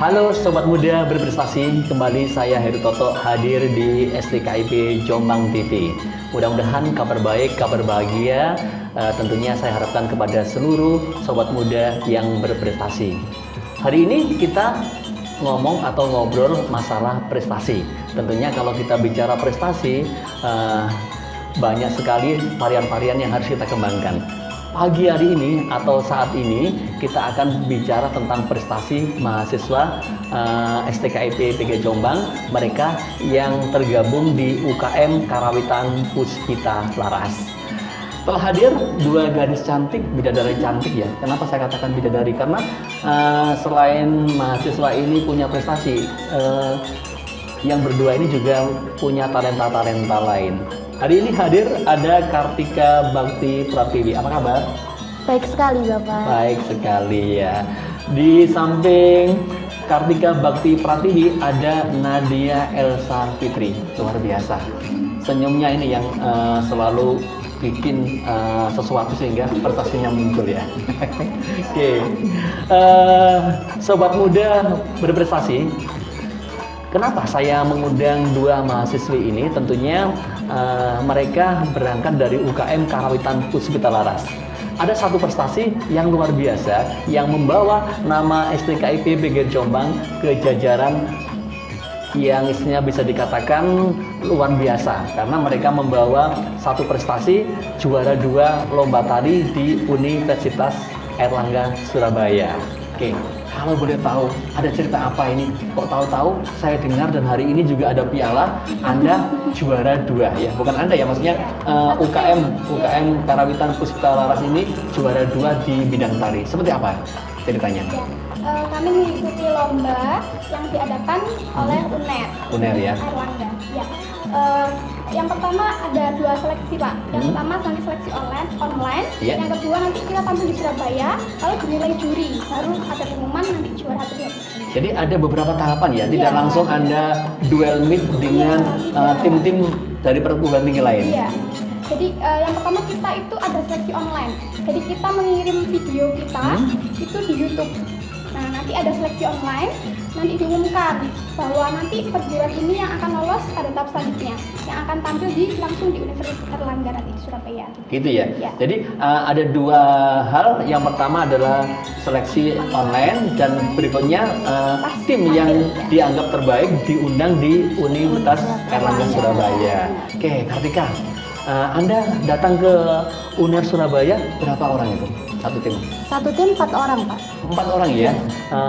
Halo Sobat Muda Berprestasi, kembali saya Heru Toto hadir di STKIP Jombang TV. Mudah-mudahan kabar baik, kabar bahagia tentunya saya harapkan kepada seluruh Sobat Muda yang berprestasi. Hari ini kita ngomong atau ngobrol masalah prestasi. Tentunya kalau kita bicara prestasi, banyak sekali varian-varian yang harus kita kembangkan. Pagi hari ini atau saat ini kita akan bicara tentang prestasi mahasiswa STKIP PG Jombang, mereka yang tergabung di UKM Karawitan Puspita Laras. Telah hadir dua gadis cantik, bidadari cantik ya. Kenapa saya katakan bidadari? Karena selain mahasiswa ini punya prestasi, yang berdua ini juga punya talenta-talenta lain. Hari ini hadir ada Kartika Bakti Pratiwi. Apa kabar? Baik sekali, Bapak. Baik sekali ya. Di samping Kartika Bakti Pratiwi ada Nadia Elsa Fitri. Luar biasa. Senyumnya ini yang selalu bikin sesuatu sehingga prestasinya muncul ya. Oke. Sobat Muda Berprestasi, kenapa saya mengundang dua mahasiswi ini? Tentunya mereka berangkat dari UKM Karawitan Puspita Laras. Ada satu prestasi yang luar biasa yang membawa nama STKIP PG Jombang ke jajaran yang istilahnya bisa dikatakan luar biasa karena mereka membawa satu prestasi juara 2 lomba tari di Universitas Airlangga Surabaya. Oke, kalau boleh tahu ada cerita apa ini? Kok tahu-tahu saya dengar dan hari ini juga ada piala, Anda juara 2 ya. Bukan Anda ya, maksudnya UKM Karawitan Puspita Laras ini juara 2 di bidang tari. Seperti apa ceritanya? Ya, kami mengikuti lomba yang diadakan oleh UNER. UNER ya. Airlangga. Ya. Yang pertama ada 2 seleksi, Pak. Yang pertama nanti seleksi online. Yeah. Yang kedua nanti kita tampil di Surabaya, lalu dinilai juri. Baru ada pengumuman nanti juara 1. Jadi ada beberapa tahapan ya, tidak Iya. langsung Anda duel meet dengan tim-tim dari perguruan tinggi lain. Iya. Jadi yang pertama kita itu ada seleksi online. Jadi kita mengirim video kita itu di YouTube. Nah, nanti ada seleksi online, nanti diumumkan bahwa nanti perguruan ini yang akan lolos pada tahap selanjutnya, yang akan tampil langsung di Universitas Airlangga nanti di Surabaya. Gitu ya. Ya. Jadi ada 2 hal. Yang pertama adalah seleksi online dan berikutnya tim yang dianggap terbaik diundang di Universitas Airlangga Surabaya. Oke, Kartika, Anda datang ke UNER Surabaya berapa orang itu? Satu tim? Satu tim 4 orang, Pak. 4 orang ya?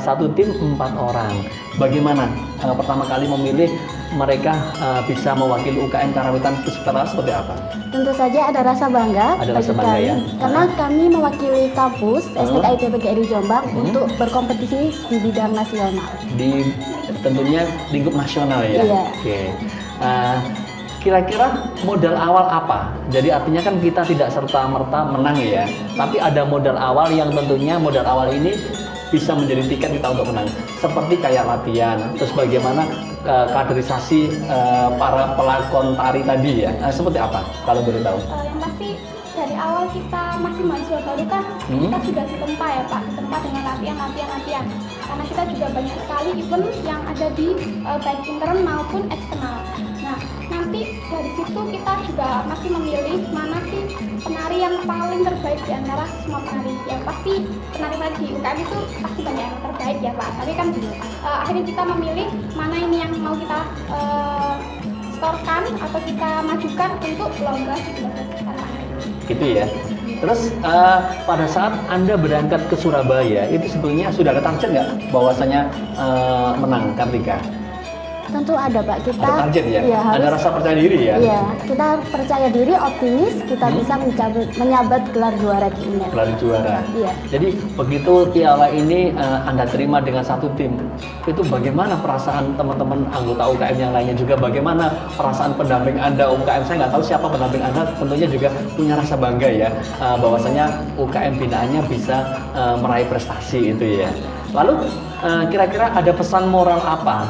Satu tim 4 orang. Bagaimana pertama kali memilih mereka bisa mewakili UKM Karawitan Puspita Laras seperti apa? Tentu saja ada rasa bangga Ada rasa bagi bangga kami, ya? karena kami mewakili kampus STKIP PGRI Jombang untuk berkompetisi di bidang nasional. Di tentunya lingkup nasional ya? Iya. Oke. Kira-kira modal awal apa? Jadi artinya kan kita tidak serta-merta menang ya, tapi ada modal awal yang tentunya modal awal ini bisa menjadi tiket kita untuk menang. Seperti kayak latihan, terus bagaimana kaderisasi para pelakon tari tadi ya. Seperti apa kalau boleh tahu? Yang pasti dari awal kita masih mahasiswa baru kan kita sudah ditempa ya, Pak, ditempa dengan latihan. Karena kita juga banyak sekali event yang ada di baik intern maupun eksternal. Nah, nanti dari situ kita juga masih memilih mana sih penari yang paling terbaik di antara semua penari. Ya pasti penari tadi di UKM itu pasti banyak yang terbaik ya, Pak. Tapi kan akhirnya kita memilih mana ini yang mau kita setorkan atau kita majukan untuk lomba di Gitu ya. Terus pada saat Anda berangkat ke Surabaya itu sebetulnya sudah ada target nggak bahwasanya menang Kartika? Tentu ada Pak. Kita Ada target ya? Iya, Ada rasa percaya diri ya? Iya, kita percaya diri, optimis, kita bisa menyabet gelar juara di UNER. Gelar juara. Iya. Jadi begitu piala ini Anda terima dengan satu tim, itu bagaimana perasaan teman-teman anggota UKM yang lainnya juga? Bagaimana perasaan pendamping Anda UKM? Saya nggak tahu siapa pendamping Anda, tentunya juga punya rasa bangga ya, bahwasanya UKM binaannya bisa meraih prestasi itu ya. Lalu kira-kira ada pesan moral apa,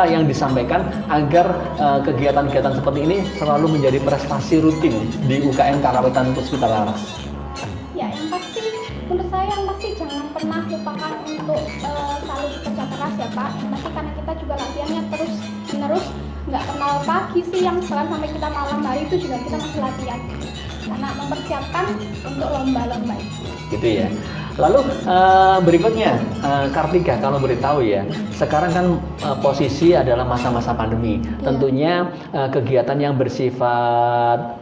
yang disampaikan agar kegiatan-kegiatan seperti ini selalu menjadi prestasi rutin di UKM Karawitan Puspita Laras? Ya, yang pasti menurut saya yang pasti jangan pernah lupakan untuk selalu bekerja keras ya Pak. Yang pasti karena kita juga latihannya terus menerus, nggak kenal pagi siang bahkan sampai kita malam hari itu juga kita masih latihan karena mempersiapkan untuk lomba-lomba itu. Gitu ya. Lalu berikutnya Kartika, kalau boleh tahu ya, sekarang kan posisi adalah masa-masa pandemi. Tentunya kegiatan yang bersifat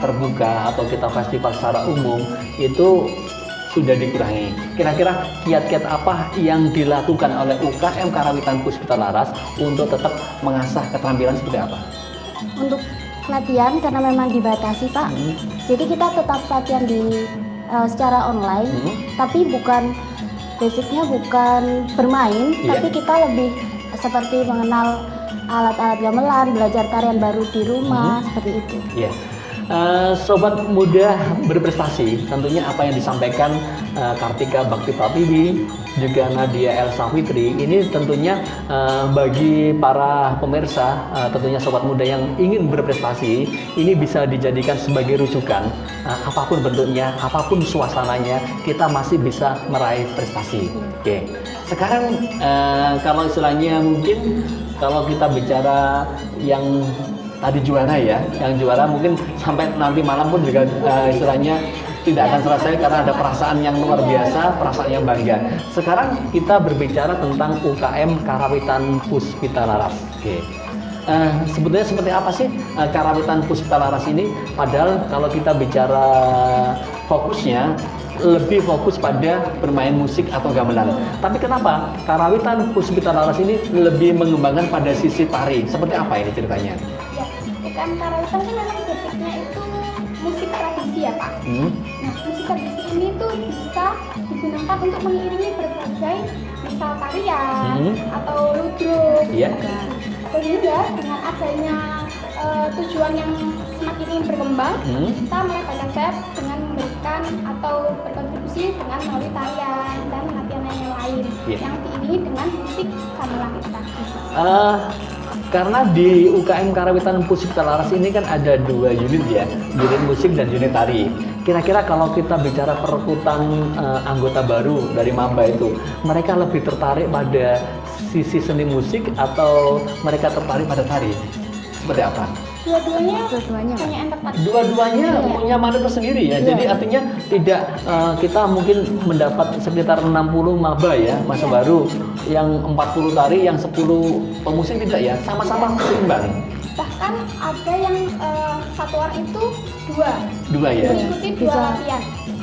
terbuka atau kita festival secara umum itu sudah dikurangi. Kira-kira kiat-kiat apa yang dilakukan oleh UKM Karawitan Puspita Laras untuk tetap mengasah keterampilan seperti apa? Untuk latihan karena memang dibatasi Pak, jadi kita tetap latihan secara online, tapi basicnya bukan bermain, tapi kita lebih seperti mengenal alat-alat gamelan, belajar tarian baru di rumah, seperti itu. Iya. Sobat muda berprestasi, tentunya apa yang disampaikan Kartika Bakti Pratiwi, juga Nadia Elsa Fitri, ini tentunya bagi para pemirsa, tentunya sobat muda yang ingin berprestasi, ini bisa dijadikan sebagai rujukan. Apapun bentuknya, apapun suasananya, kita masih bisa meraih prestasi. Oke. Sekarang kalau istilahnya mungkin kalau kita bicara yang tadi juara ya, yang juara mungkin sampai nanti malam pun juga istilahnya tidak akan selesai karena ada perasaan yang luar biasa, perasaan yang bangga. Sekarang kita berbicara tentang UKM Karawitan Puspita Laras. Oke. Sebetulnya seperti apa sih Karawitan Puspita Laras ini? Padahal kalau kita bicara fokusnya lebih fokus pada bermain musik atau gamelan. Tapi kenapa Karawitan Puspita Laras ini lebih mengembangkan pada sisi tari? Seperti apa ini ceritanya? Ya, UKM Karawitan kan memang basicnya itu musik tradisi ya Pak. Nah, musik tradisi ini tuh bisa digunakan untuk mengiringi berbagai misal tarian atau ludruk. Sehingga dengan adanya tujuan yang semakin ingin berkembang, kita melebarkan sayap dengan memberikan atau berkontribusi dengan melalui tarian dan latihan yang lain yang diiringi dengan musik gamelan kita. Karena di UKM Karawitan Puspita Laras ini kan ada dua unit ya, unit musik dan unit tari. Kira-kira kalau kita bicara perekrutan anggota baru dari Mamba itu, mereka lebih tertarik pada sisi seni musik atau mereka tertarik pada tari? Seperti apa? Dua-duanya punya entertainment. Dua-duanya punya makna tersendiri ya. Jadi artinya tidak kita mungkin mendapat sekitar 60 maba ya, masa baru, yang 40 tari, yang 10 pemusik, tidak ya, sama-sama seimbang. Bahkan ada yang satu orang itu dua ya.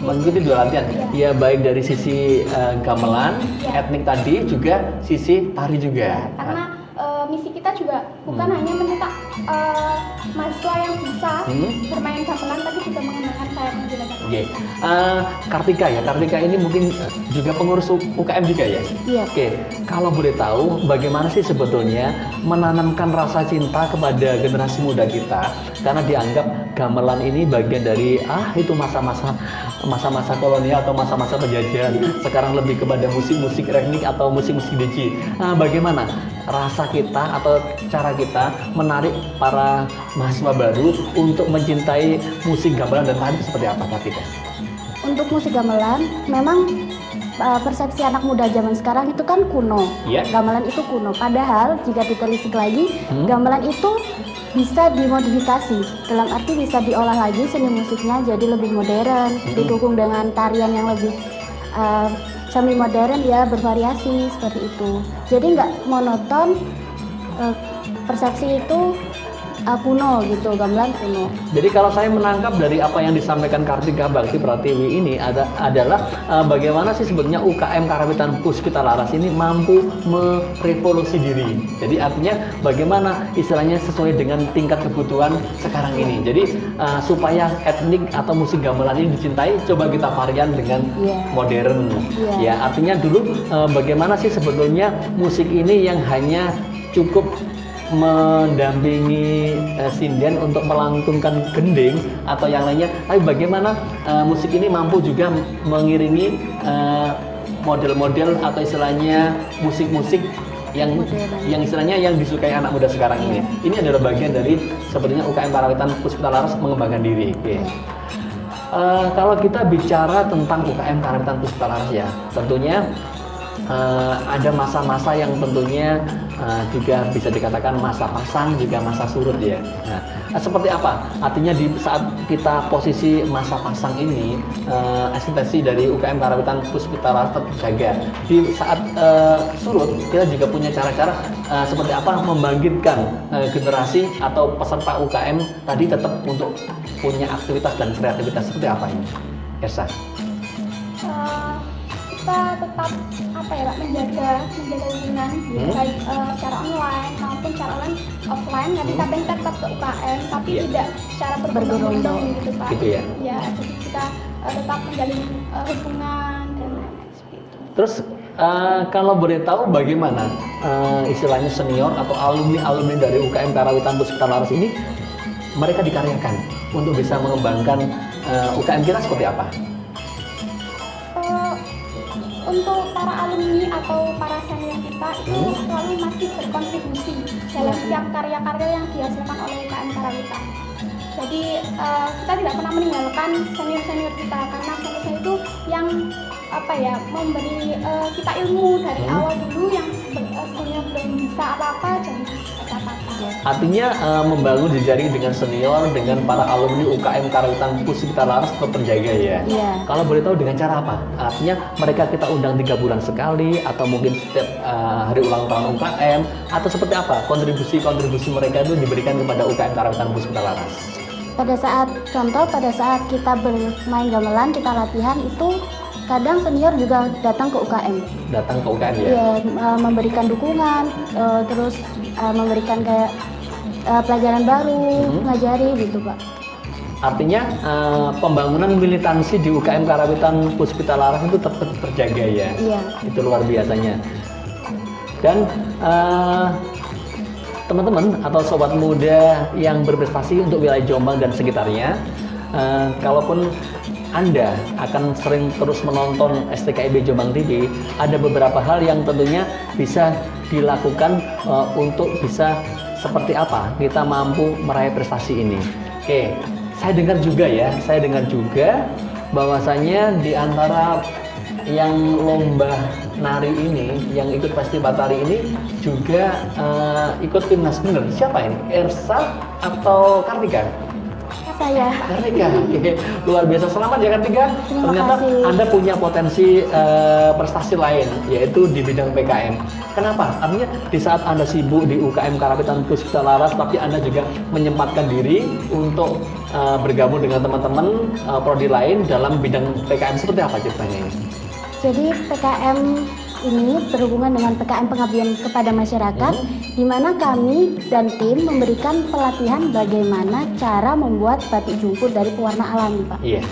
Mengikuti dua latihan. Ya, baik dari sisi gamelan, etnik tadi, juga sisi tari juga. Karena misi kita juga bukan hanya mencetak mahasiswa yang bisa bermain gamelan, tapi juga mengembangkan sayap menggunakan. Kartika ini mungkin juga pengurus UKM juga ya? Iya. Kalau boleh tahu bagaimana sih sebetulnya menanamkan rasa cinta kepada generasi muda kita, karena dianggap gamelan ini bagian dari itu masa-masa kolonial atau masa-masa penjajahan. Sekarang lebih kepada musik-musik etnik atau musik-musik diji. Bagaimana rasa kita atau cara kita menarik para mahasiswa baru untuk mencintai musik gamelan dan tari seperti apa, Kartika? Untuk musik gamelan, memang persepsi anak muda zaman sekarang itu kan kuno. Gamelan itu kuno. Padahal jika ditelisik lagi, gamelan itu bisa dimodifikasi. Dalam arti bisa diolah lagi seni musiknya jadi lebih modern, didukung dengan tarian yang lebih semi modern ya, bervariasi seperti itu. Jadi nggak monoton. Persepsi itu kuno gitu, gamelan kuno. Jadi kalau saya menangkap dari apa yang disampaikan Kartika Bakti Pratiwi ini adalah bagaimana sih sebenarnya UKM Karawitan Puspita Laras ini mampu merevolusi diri. Jadi artinya bagaimana istilahnya sesuai dengan tingkat kebutuhan sekarang ini. Jadi supaya etnik atau musik gamelan ini dicintai, coba kita varian dengan modern. Ya, artinya dulu bagaimana sih sebetulnya musik ini yang hanya cukup mendampingi sinden untuk melantunkan gending atau yang lainnya, tapi bagaimana musik ini mampu juga mengiringi model-model atau istilahnya musik-musik yang istilahnya yang disukai anak muda sekarang ini. Ini adalah bagian dari sebenarnya UKM Karawitan Puspita Laras mengembangkan diri. Kalau kita bicara tentang UKM Karawitan Puspita Laras ya, tentunya ada masa-masa yang tentunya juga bisa dikatakan masa pasang juga masa surut ya. Nah, seperti apa? Artinya di saat kita posisi masa pasang ini, eksistensi dari UKM Karawitan Puspita Laras terjaga. Di saat surut, kita juga punya cara-cara seperti apa membangkitkan generasi atau peserta UKM tadi tetap untuk punya aktivitas dan kreativitas seperti apa ini, Esa? Kita tetap menjaga hubungan baik secara online maupun secara offline. Nanti kadang tetap ke UKM tapi tidak secara berbondong-bondong gitu Pak. Gitu ya. Ya, jadi kita tetap menjalin hubungan dan lain-lain seperti itu. Terus kalau boleh tahu bagaimana istilahnya senior atau alumni dari UKM Karawitan Puspita Laras ini mereka dikaryakan untuk bisa mengembangkan UKM kita seperti apa? Untuk para alumni atau para senior kita itu selalu masih berkontribusi dalam setiap karya-karya yang dihasilkan oleh UKM Karawitan. Jadi kita tidak pernah meninggalkan senior-senior kita karena senior itu yang memberi kita ilmu dari awal dulu yang sebelumnya belum bisa apa-apa jadi bisa apa-apa. Artinya membangun jejaring dengan senior, dengan para alumni UKM Karawitan Puspita Laras tetap terjaga ya. Kalau boleh tahu dengan cara apa? Artinya mereka kita undang 3 bulan sekali atau mungkin setiap hari ulang tahun UKM atau seperti apa? Kontribusi mereka itu diberikan kepada UKM Karawitan Puspita Laras. Pada saat kita bermain gamelan, kita latihan itu kadang senior juga datang ke UKM. Datang ke UKM ya? Iya, memberikan dukungan, terus memberikan kayak pelajaran baru, ngajari gitu Pak. Artinya pembangunan militansi di UKM Karawitan Puspita Laras itu tetap terjaga ya? Iya. Itu luar biasanya. Dan teman-teman atau sobat muda yang berprestasi untuk wilayah Jombang dan sekitarnya, kalaupun Anda akan sering terus menonton STKIB Jombang TV, ada beberapa hal yang tentunya bisa dilakukan untuk bisa seperti apa kita mampu meraih prestasi ini. Oke, saya dengar juga bahwasanya di antara yang lomba nari ini, yang ikut festival tari ini juga ikut timnas, bener? Siapa ini? Ersa atau Kartika? Saya. Kartika, luar biasa, selamat ya Kartika. Terima Ternyata kasih. Anda punya potensi prestasi lain, yaitu di bidang PKM. Kenapa? Artinya di saat Anda sibuk di UKM Karawitan Puspita Laras, tapi Anda juga menyempatkan diri untuk bergabung dengan teman-teman prodi lain dalam bidang PKM. Seperti apa ceritanya ini? Jadi PKM ini berhubungan dengan PKM pengabdian kepada masyarakat, di mana kami dan tim memberikan pelatihan bagaimana cara membuat batik jungkur dari pewarna alami, Pak. Iya.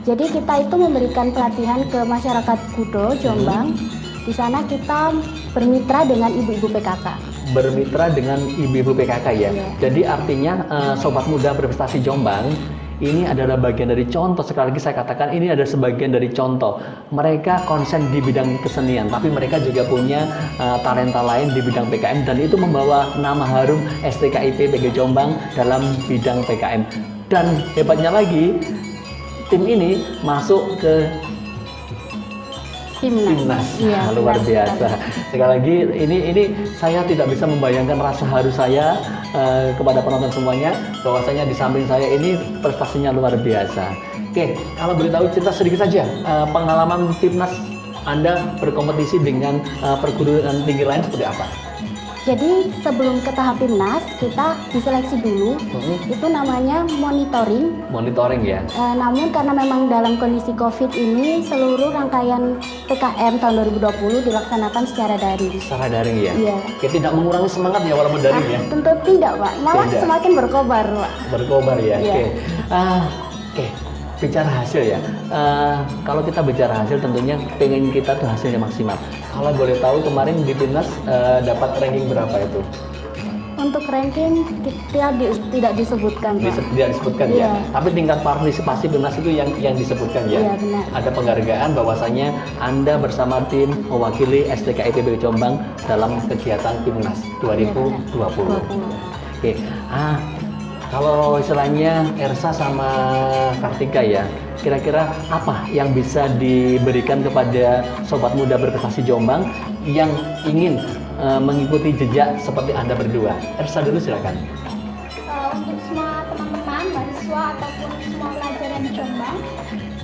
Jadi kita itu memberikan pelatihan ke masyarakat Kudo, Jombang. Di sana kita bermitra dengan ibu-ibu PKK. Bermitra dengan ibu-ibu PKK ya. Iya. Jadi artinya sobat muda berprestasi Jombang ini adalah bagian dari contoh, sekali lagi saya katakan ini adalah sebagian dari contoh. Mereka konsen di bidang kesenian, tapi mereka juga punya talenta lain di bidang PKM, dan itu membawa nama harum STKIP PG Jombang dalam bidang PKM. Dan hebatnya lagi, tim ini masuk ke timnas. Iya, Luar benar biasa. sekali. Sekali lagi ini saya tidak bisa membayangkan rasa haru saya kepada penonton semuanya, bahwasanya di samping saya ini prestasinya luar biasa. Oke, kalau boleh tahu cerita sedikit saja pengalaman timnas Anda berkompetisi dengan perguruan tinggi lain seperti apa? Jadi sebelum ke tahap timnas kita diseleksi dulu, itu namanya monitoring. Monitoring ya. Namun karena memang dalam kondisi COVID ini seluruh rangkaian PKM tahun 2020 dilaksanakan secara daring. Secara daring ya. Iya. Oke, tidak mengurangi semangat ya walaupun daring ya. Tentu tidak, Pak. Malah Tidak. semakin berkobar, Pak. Berkobar ya. Iya. Oke. Oke. Bicara hasil ya. Kalau kita bicara hasil tentunya pengen kita tuh hasilnya maksimal. Kalau boleh tahu kemarin di timnas dapat ranking berapa itu? Untuk ranking tidak disebutkan, Pak. Tidak disebutkan Iya. ya. Tapi tingkat partisipasi timnas itu yang disebutkan ya. Iya, benar. Ada penghargaan bahwasanya Anda bersama tim mewakili STKIP Jombang dalam kegiatan timnas 2020. Oke. Kalau istilahnya Ersa sama Kartika ya, kira-kira apa yang bisa diberikan kepada sobat muda berprestasi Jombang yang ingin mengikuti jejak seperti Anda berdua? Ersa dulu silakan. Untuk semua teman-teman, mahasiswa ataupun semua pelajar yang di Jombang,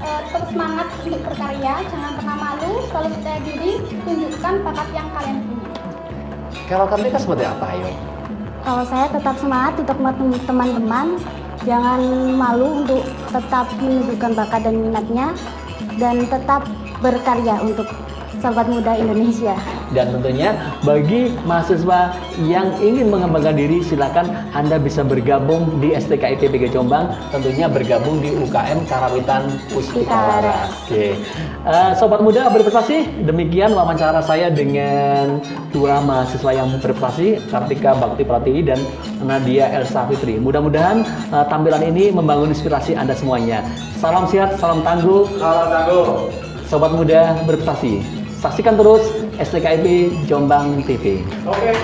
tetap semangat untuk berkarya, jangan pernah malu, selalu percaya diri, tunjukkan bakat yang kalian punya. Kalau Kartika seperti apa, ayo? Kalau saya tetap semangat untuk teman-teman, jangan malu untuk tetap menunjukkan bakat dan minatnya, dan tetap berkarya untuk sobat muda Indonesia. Dan tentunya bagi mahasiswa yang ingin mengembangkan diri, silakan Anda bisa bergabung di STKIP PG Jombang, tentunya bergabung di UKM Karawitan Puspita Laras. Oke. Sobat muda berprestasi, demikian wawancara saya dengan dua mahasiswa yang berprestasi, Kartika Bakti Pratiwi dan Nadia Elsa Fitri. Mudah-mudahan tampilan ini membangun inspirasi Anda semuanya. Salam sehat, salam tangguh. Salam tangguh. Sobat muda berprestasi. Saksikan terus STKIP Jombang TV. Oke.